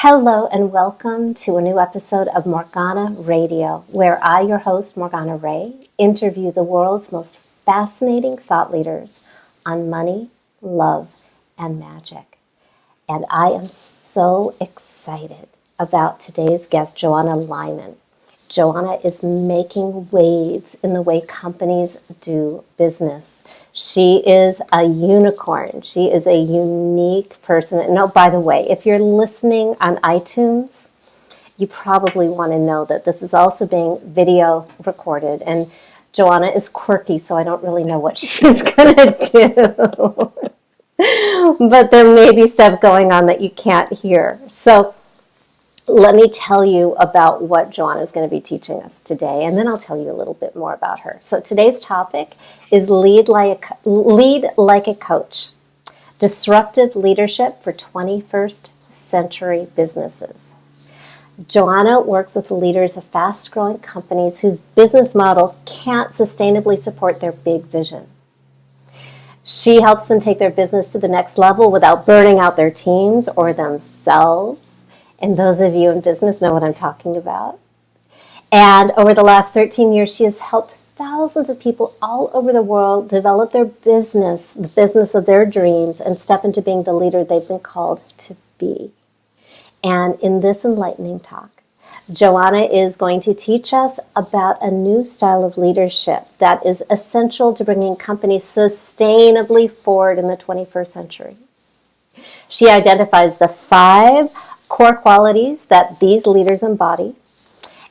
Hello and welcome to a new episode of Morgana Radio, where I, your host, Morgana Ray, interview the world's most fascinating thought leaders on money, love, and magic. And I am so excited about today's guest, Johanna Lyman. Johanna is making waves in the way companies do business. She is a unicorn. She is a unique person. And oh, by the way, if you're listening on iTunes, you probably want to know that this is also being video recorded. And Johanna is quirky, so I don't really know what she's going to do. But there may be stuff going on that you can't hear. So let me tell you about what Johanna is going to be teaching us today, and then I'll tell you a little bit more about her. So today's topic is lead like a coach, disruptive leadership for 21st century businesses. Johanna works with leaders of fast-growing companies whose business model can't sustainably support their big vision. She helps them take their business to the next level without burning out their teams or themselves. And those of you in business know what I'm talking about. And over the last 13 years, she has helped thousands of people all over the world develop their business, the business of their dreams, and step into being the leader they've been called to be. And in this enlightening talk, Johanna is going to teach us about a new style of leadership that is essential to bringing companies sustainably forward in the 21st century. She identifies the 5 core qualities that these leaders embody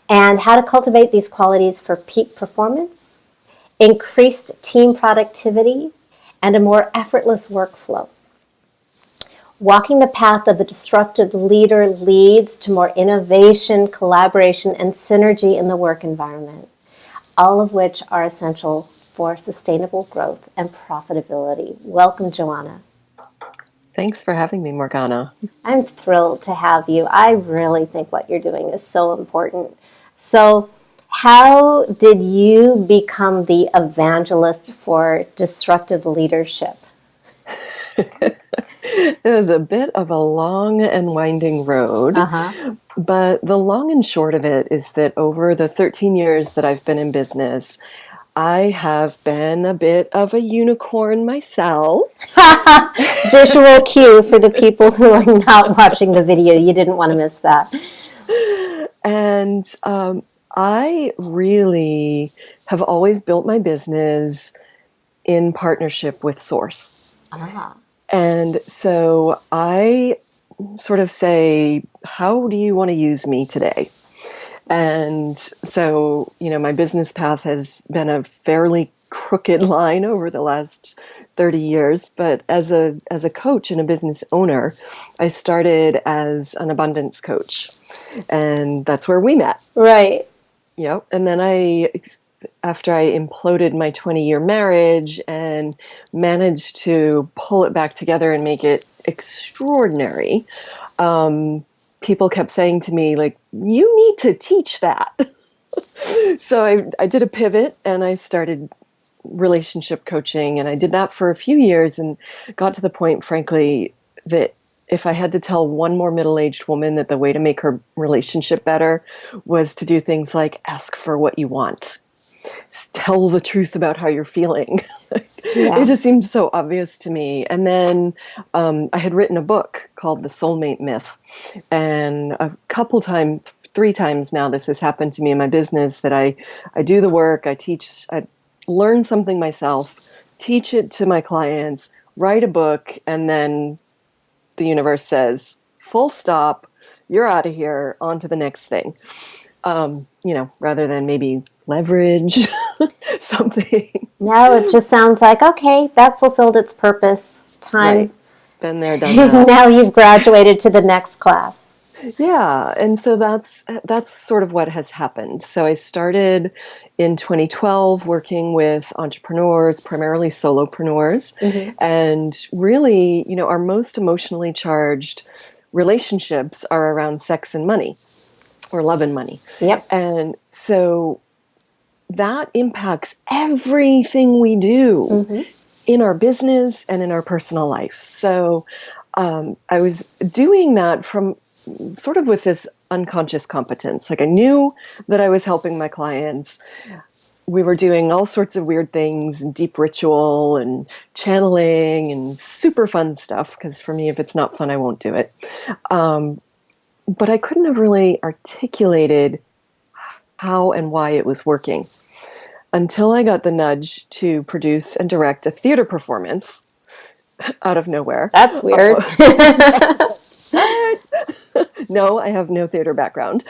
and how to cultivate these qualities for peak performance, increased team productivity, and a more effortless workflow. Walking the path of a disruptive leader leads to more innovation, collaboration, and synergy in the work environment, all of which are essential for sustainable growth and profitability. Welcome, Johanna. Thanks for having me, Morgana. I'm thrilled to have you. I really think what you're doing is so important. So, how did you become the evangelist for disruptive leadership? It was a bit of a long and winding road, but the long and short of it is that over the 13 years that I've been in business, I have been a bit of a unicorn myself. Visual cue for the people who are not watching the video. You didn't want to miss that. And I really have always built my business in partnership with Source. And so I sort of say, how do you want to use me today? And so, my business path has been a fairly crooked line over the last 30 years. But as a coach and a business owner, I started as an abundance coach. And that's where we met. Right. Yep. And then after I imploded my 20-year marriage and managed to pull it back together and make it extraordinary, people kept saying to me, like, you need to teach that. So I did a pivot and I started relationship coaching, and I did that for a few years and got to the point, frankly, that if I had to tell one more middle-aged woman that the way to make her relationship better was to do things like ask for what you want, tell the truth about how you're feeling. Yeah. It just seemed so obvious to me. And then I had written a book called The Soulmate Myth. And a couple times, 3 times now, this has happened to me in my business that I do the work, I teach, I learn something myself, teach it to my clients, write a book, and then the universe says, full stop, you're out of here, on to the next thing. Rather than maybe leverage something. No, it just sounds like, okay, that fulfilled its purpose. Time. Right. Been there, done that. Now you've graduated to the next class. Yeah, and so that's sort of what has happened. So I started in 2012 working with entrepreneurs, primarily solopreneurs, and really, our most emotionally charged relationships are around sex and money, or love and money. Yep. And so that impacts everything we do in our business and in our personal life. So I was doing that from sort of with this unconscious competence. Like I knew that I was helping my clients. We were doing all sorts of weird things and deep ritual and channeling and super fun stuff. Because for me, if it's not fun, I won't do it. But I couldn't have really articulated how and why it was working until I got the nudge to produce and direct a theater performance out of nowhere. That's weird. No, I have no theater background.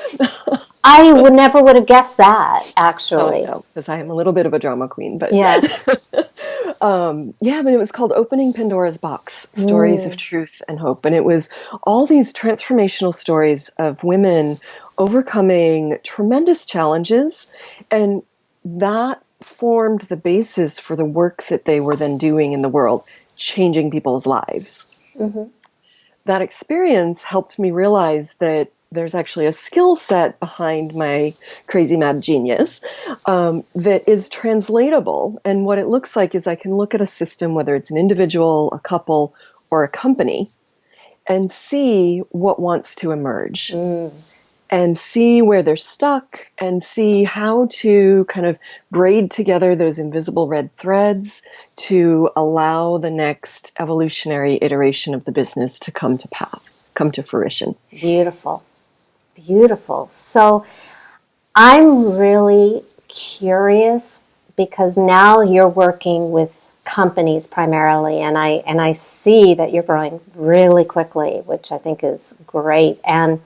I never would have guessed that, Oh actually. no, because I am a little bit of a drama queen, but Yeah. yeah, but it was called Opening Pandora's Box, Stories of Truth and Hope. And it was all these transformational stories of women overcoming tremendous challenges. And that formed the basis for the work that they were then doing in the world, changing people's lives. That experience helped me realize that there's actually a skill set behind my crazy mad genius that is translatable. And what it looks like is I can look at a system, whether it's an individual, a couple, or a company, and see what wants to emerge. And see where they're stuck and see how to kind of braid together those invisible red threads to allow the next evolutionary iteration of the business to come to pass, come to fruition. Beautiful. Beautiful. So I'm really curious because now you're working with companies primarily, and I see that you're growing really quickly, which I think is great. And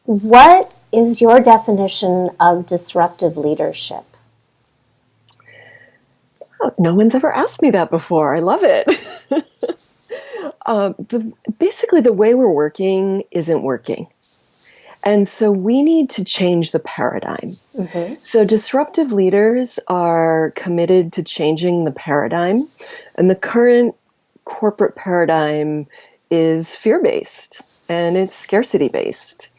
what is your definition of disruptive leadership? Oh, no one's ever asked me that before. I love it. Basically, the way we're working isn't working. And so we need to change the paradigm. So disruptive leaders are committed to changing the paradigm. And the current corporate paradigm is fear-based and it's scarcity-based.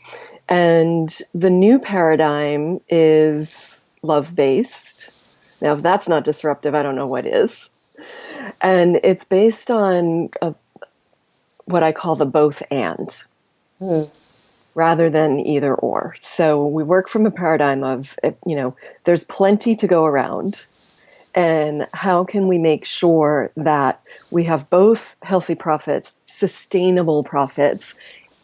And the new paradigm is love-based. Now, if that's not disruptive, I don't know what is. And it's based on what I call the both and, rather than either or. So we work from a paradigm of, there's plenty to go around. And how can we make sure that we have both healthy profits, sustainable profits,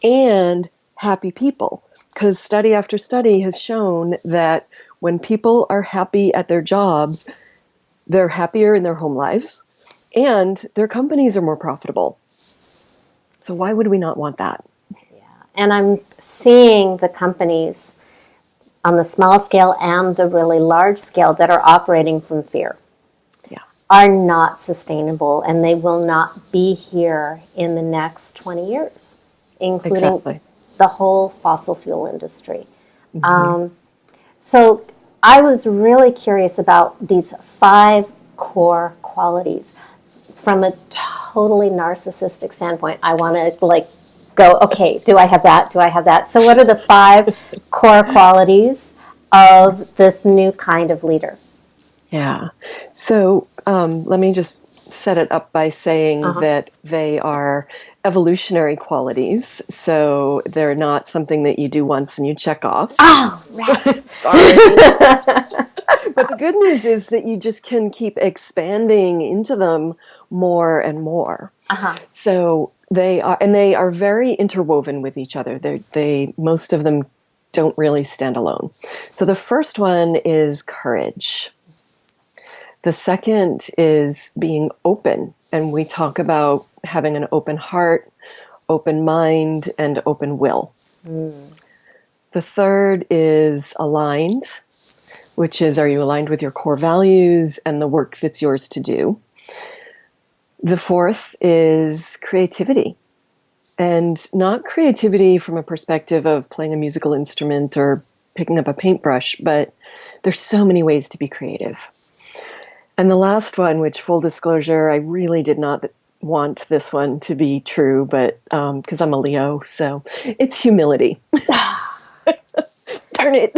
and happy people? Because study after study has shown that when people are happy at their jobs, they're happier in their home lives, and their companies are more profitable. So why would we not want that? Yeah. And I'm seeing the companies on the small scale and the really large scale that are operating from fear are not sustainable, and they will not be here in the next 20 years, including the whole fossil fuel industry. So I was really curious about these 5 core qualities. From a totally narcissistic standpoint, I want to go, okay, do I have that? Do I have that? So what are the 5 core qualities of this new kind of leader? Yeah. So let me just set it up by saying that they are evolutionary qualities. So they're not something that you do once and you check off. Oh, rats. Sorry. But the good news is that you just can keep expanding into them more and more. So they are very interwoven with each other. Most of them don't really stand alone. So the first one is courage. The second is being open, and we talk about having an open heart, open mind, and open will. The third is aligned, which is, are you aligned with your core values and the work that's yours to do? The fourth is creativity, and not creativity from a perspective of playing a musical instrument or picking up a paintbrush, but there's so many ways to be creative. And the last one, which, full disclosure, I really did not want this one to be true, but because I'm a Leo, so it's humility. Darn it.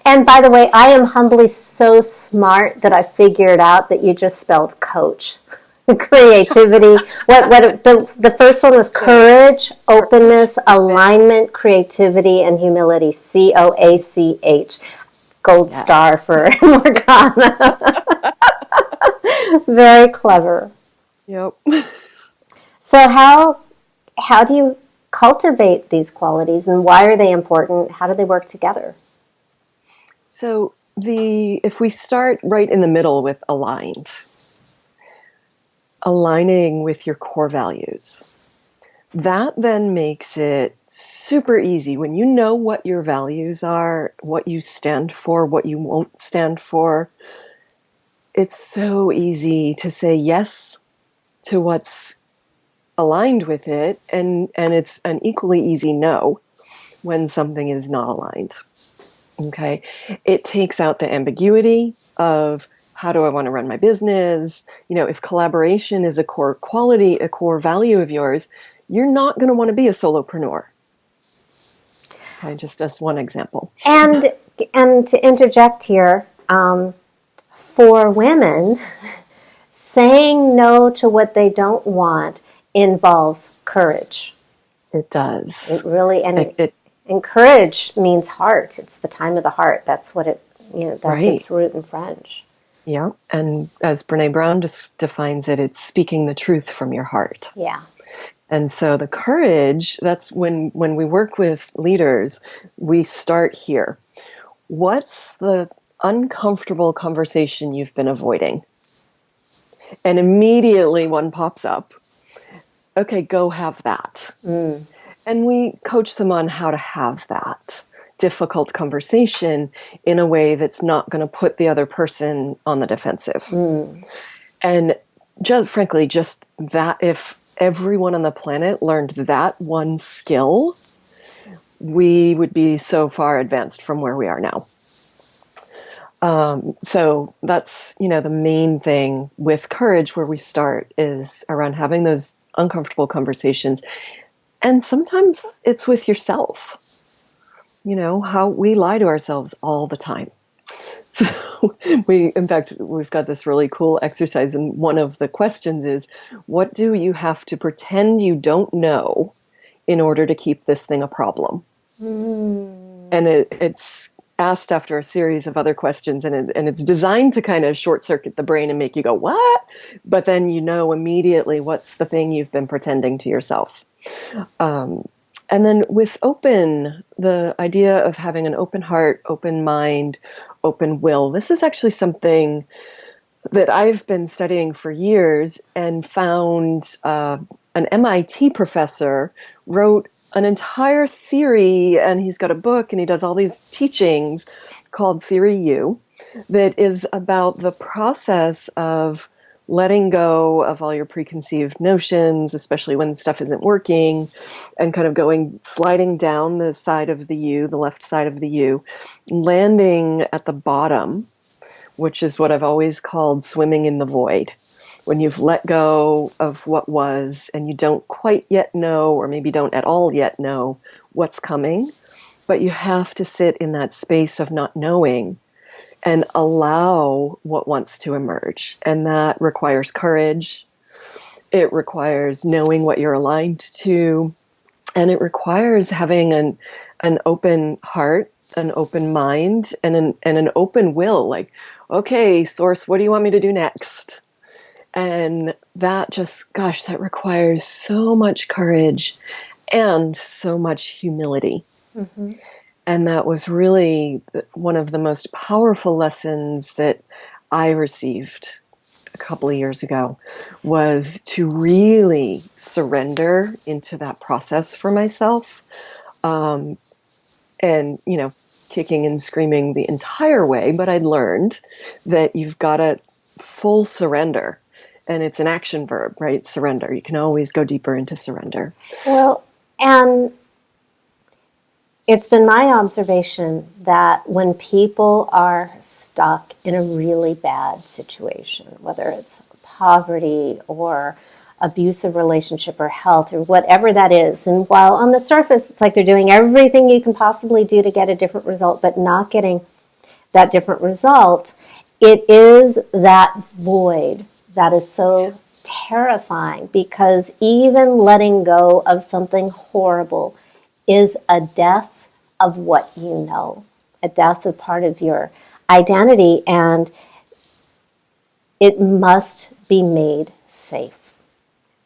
And by the way, I am humbly so smart that I figured out that you just spelled coach. Creativity. What the first one was courage, openness, alignment, creativity, and humility. C.O.A.C.H. Gold star for Morgana. Very clever. Yep. So how do you cultivate these qualities, and why are they important? How do they work together? So if we start right in the middle with aligning with your core values, that then makes it super easy when you know what your values are, what you stand for, what you won't stand for. It's so easy to say yes to what's aligned with it, and it's an equally easy no when something is not aligned. Okay. It takes out the ambiguity of how do I want to run my business? If collaboration is a core quality, a core value of yours, you're not going to want to be a solopreneur. Okay, just as one example. And to interject here, for women, saying no to what they don't want involves courage. It does. It really, and courage means heart. It's the time of the heart. That's what that's right. Its root in French. Yeah, and as Brene Brown defines it, it's speaking the truth from your heart. Yeah. And so the courage, that's when we work with leaders, we start here. What's the uncomfortable conversation you've been avoiding? And immediately one pops up. Okay, go have that. And we coach them on how to have that difficult conversation in a way that's not going to put the other person on the defensive. And just that, if everyone on the planet learned that one skill, we would be so far advanced from where we are now. So that's, the main thing with courage where we start is around having those uncomfortable conversations. And sometimes it's with yourself. How we lie to ourselves all the time. So in fact, we've got this really cool exercise. And one of the questions is, what do you have to pretend you don't know in order to keep this thing a problem? And it's asked after a series of other questions, and it's designed to kind of short circuit the brain and make you go, what? But then immediately what's the thing you've been pretending to yourself. And then with open, the idea of having an open heart, open mind, open will, this is actually something that I've been studying for years and found an MIT professor wrote an entire theory, and he's got a book and he does all these teachings called Theory U that is about the process of letting go of all your preconceived notions, especially when stuff isn't working, and kind of sliding down the side of the U, the left side of the U, landing at the bottom, which is what I've always called swimming in the void. When you've let go of what was and you don't quite yet know, or maybe don't at all yet know what's coming, but you have to sit in that space of not knowing and allow what wants to emerge. And that requires courage. It requires knowing what you're aligned to. And it requires having an open heart, an open mind, and an open will. Like, okay, source, what do you want me to do next? And that that requires so much courage and so much humility. Mm-hmm. And that was really one of the most powerful lessons that I received a couple of years ago, was to really surrender into that process for myself. And, kicking and screaming the entire way, but I'd learned that you've got to full surrender. And it's an action verb, right? Surrender. You can always go deeper into surrender. Well, and it's been my observation that when people are stuck in a really bad situation, whether it's poverty or abusive relationship or health or whatever that is, and while on the surface it's like they're doing everything you can possibly do to get a different result, but not getting that different result, it is that void That is so terrifying, because even letting go of something horrible is a death of what you know, a death of part of your identity, and it must be made safe.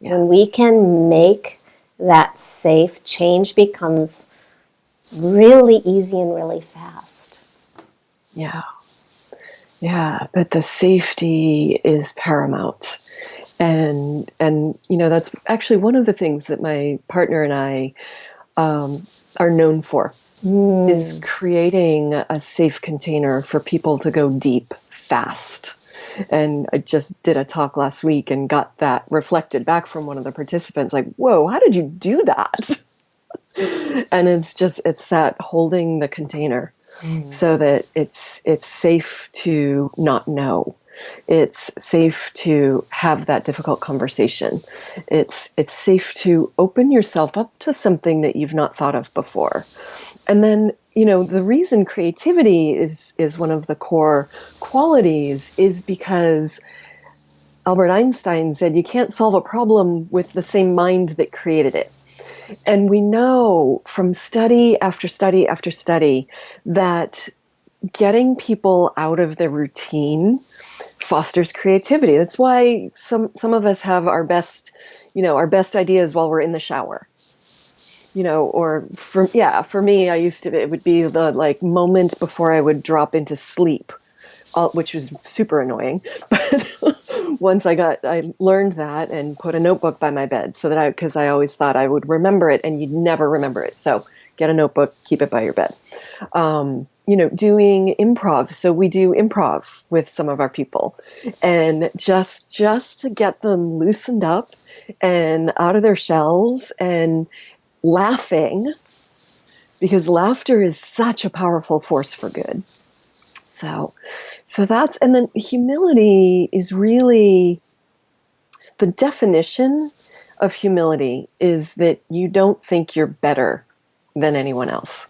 Yes. When we can make that safe, change becomes really easy and really fast. Yeah. Yeah, but the safety is paramount. And that's actually one of the things that my partner and I are known for, is creating a safe container for people to go deep fast. And I just did a talk last week and got that reflected back from one of the participants, like, whoa, how did you do that? And it's that holding the container so that it's safe to not know. It's safe to have that difficult conversation. It's safe to open yourself up to something that you've not thought of before. And then, the reason creativity is one of the core qualities is because Albert Einstein said you can't solve a problem with the same mind that created it. And we know from study after study after study that getting people out of their routine fosters creativity. That's why some of us have our best ideas while we're in the shower. Or for me, it would be the moment before I would drop into sleep, which was super annoying. But once I learned that and put a notebook by my bed because I always thought I would remember it, and you'd never remember it. So get a notebook, keep it by your bed. Doing improv. So we do improv with some of our people, and just to get them loosened up and out of their shells and laughing, because laughter is such a powerful force for good. So and then humility is really, the definition of humility is that you don't think you're better than anyone else.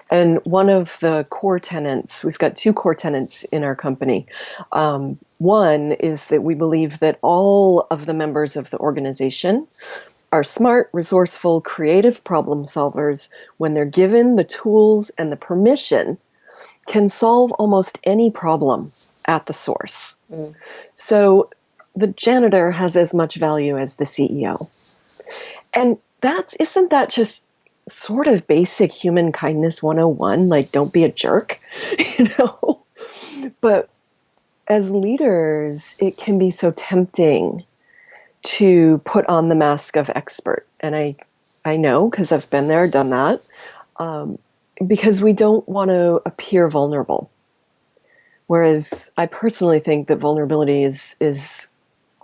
And one of the core tenets, we've got two core tenets in our company. One is that we believe that all of the members of the organization are smart, resourceful, creative problem solvers when they're given the tools and the permission, can solve almost any problem at the source. So the janitor has as much value as the CEO. And isn't that just sort of basic human kindness 101? Like, don't be a jerk, But as leaders, it can be so tempting to put on the mask of expert. And I know, because I've been there, done that, because we don't want to appear vulnerable. Whereas I personally think that vulnerability is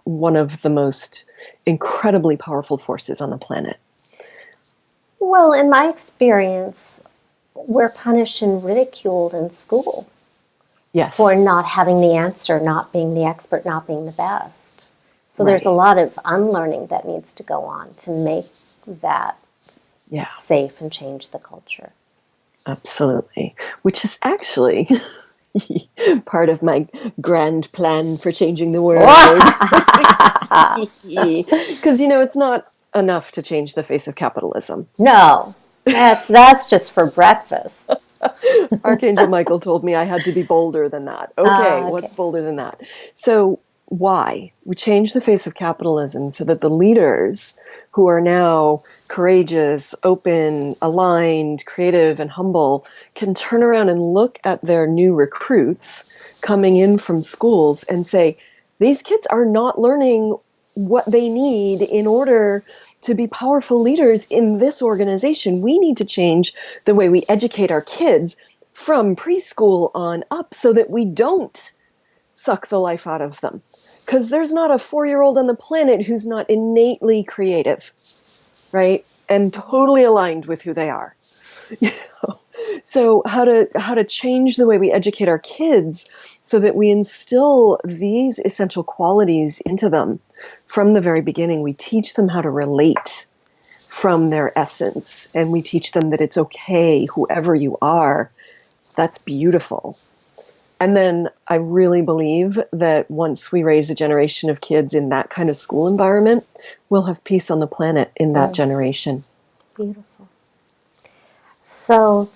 one of the most incredibly powerful forces on the planet. Well, in my experience, we're punished and ridiculed in school. Yes. For not having the answer, not being the expert, not being the best. So there's a Right. lot of unlearning that needs to go on to make that Yeah. safe and change the culture. Absolutely. Which is actually part of my grand plan for changing the world. Because, it's not enough to change the face of capitalism. No, that's just for breakfast. Archangel Michael told me I had to be bolder than that. Okay, what's bolder than that? So why? We change the face of capitalism so that the leaders who are now courageous, open, aligned, creative, and humble can turn around and look at their new recruits coming in from schools and say, these kids are not learning what they need in order to be powerful leaders in this organization. We need to change the way we educate our kids from preschool on up so that we don't suck the life out of them. Because there's not a 4-year-old on the planet who's not innately creative, right? And totally aligned with who they are. So how to change the way we educate our kids so that we instill these essential qualities into them from the very beginning. We teach them how to relate from their essence, and we teach them that it's okay, whoever you are. That's beautiful. And then I really believe that once we raise a generation of kids in that kind of school environment, we'll have peace on the planet in that generation. Beautiful. So,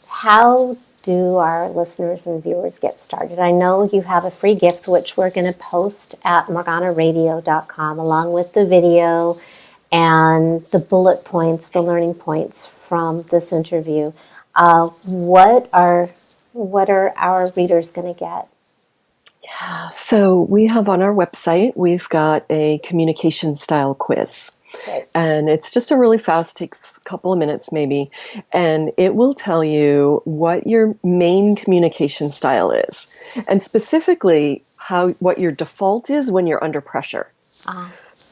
how do our listeners and viewers get started? I know you have a free gift, which we're going to post at morganaradio.com, along with the video and the bullet points, the learning points from this interview. What are our readers going to get? So we have on our website, we've got a communication style quiz. Great. And it's just a really fast, takes a couple of minutes maybe, and it will tell you what your main communication style is, and specifically what your default is when you're under pressure.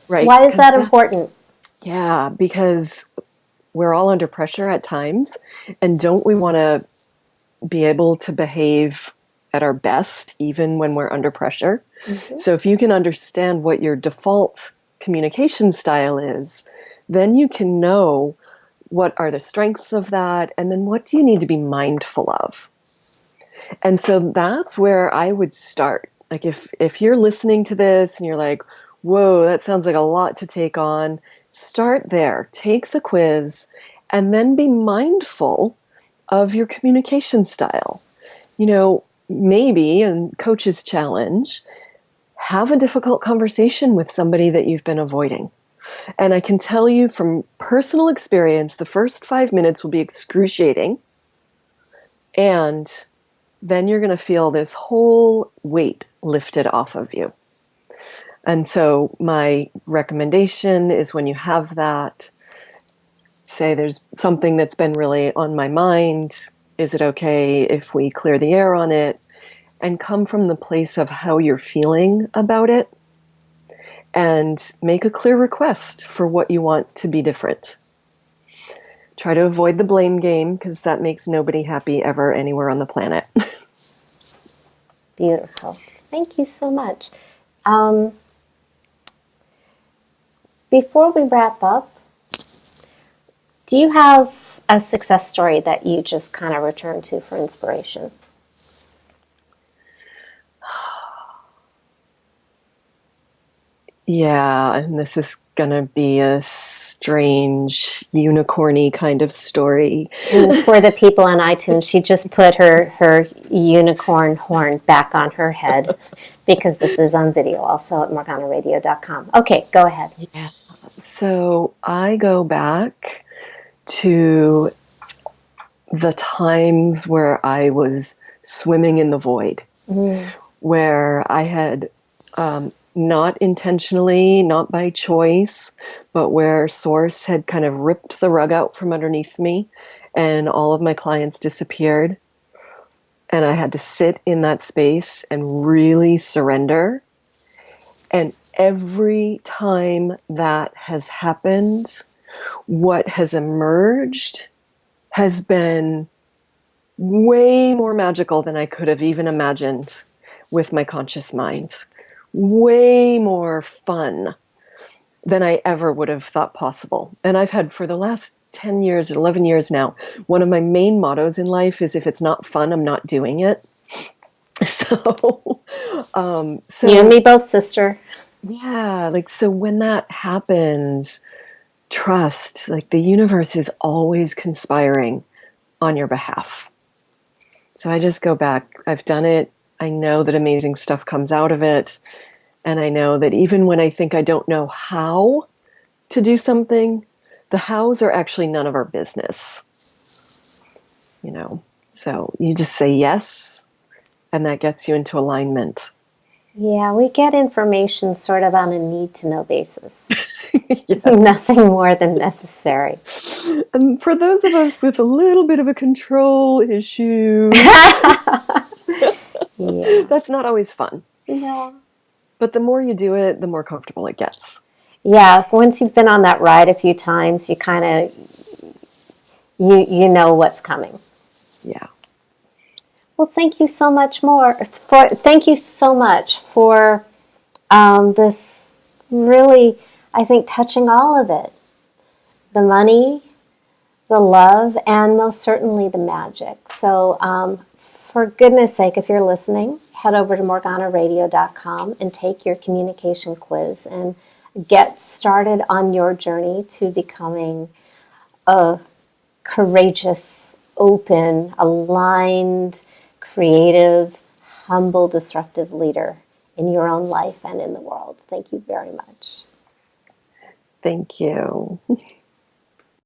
Right? Why is that important? Yeah, because we're all under pressure at times, and don't we want to be able to behave at our best even when we're under pressure? Mm-hmm. So if you can understand what your default communication style is, then you can know what are the strengths of that, and then what do you need to be mindful of. And so that's where I would start. Like if you're listening to this and you're like, whoa, that sounds like a lot to take on, start there. Take the quiz and then be mindful of your communication style. You know, maybe, and coach's challenge, have a difficult conversation with somebody that you've been avoiding. And I can tell you from personal experience, the first 5 minutes will be excruciating. And then you're going to feel this whole weight lifted off of you. And so my recommendation is when you have that, say there's something that's been really on my mind, is it okay if we clear the air on it? And come from the place of how you're feeling about it, and make a clear request for what you want to be different. Try to avoid the blame game, because that makes nobody happy ever anywhere on the planet. Beautiful. Thank you so much. Before we wrap up, do you have a success story that you just kind of return to for inspiration? Yeah, and this is going to be a strange, unicorny kind of story. And for the people on iTunes, she just put her unicorn horn back on her head, because this is on video also at morganaradio.com. Okay, go ahead. Yeah. So I go back to the times where I was swimming in the void, where I had not intentionally, not by choice, but where Source had kind of ripped the rug out from underneath me and all of my clients disappeared. And I had to sit in that space and really surrender. And every time that has happened, what has emerged has been way more magical than I could have even imagined with my conscious mind. Way more fun than I ever would have thought possible. And I've had, for the last 10 years, 11 years now, one of my main mottos in life is, if it's not fun, I'm not doing it. So you and me both, sister. Yeah, so when that happens, trust, the universe is always conspiring on your behalf. So I just go back. I've done it. I know that amazing stuff comes out of it. And I know that even when I think I don't know how to do something, the hows are actually none of our business. So you just say yes, and that gets you into alignment. Yeah, we get information sort of on a need-to-know basis. Nothing more than necessary. And for those of us with a little bit of a control issue, that's not always fun. No. But the more you do it, the more comfortable it gets. Yeah, once you've been on that ride a few times, you kind of, you know what's coming. Yeah. Well, thank you so much thank you so much for this really, I think, touching all of it. The money, the love, and most certainly the magic. So for goodness sake, if you're listening, head over to morganaradio.com and take your communication quiz and get started on your journey to becoming a courageous, open, aligned, creative, humble, disruptive leader in your own life and in the world. Thank you very much. Thank you.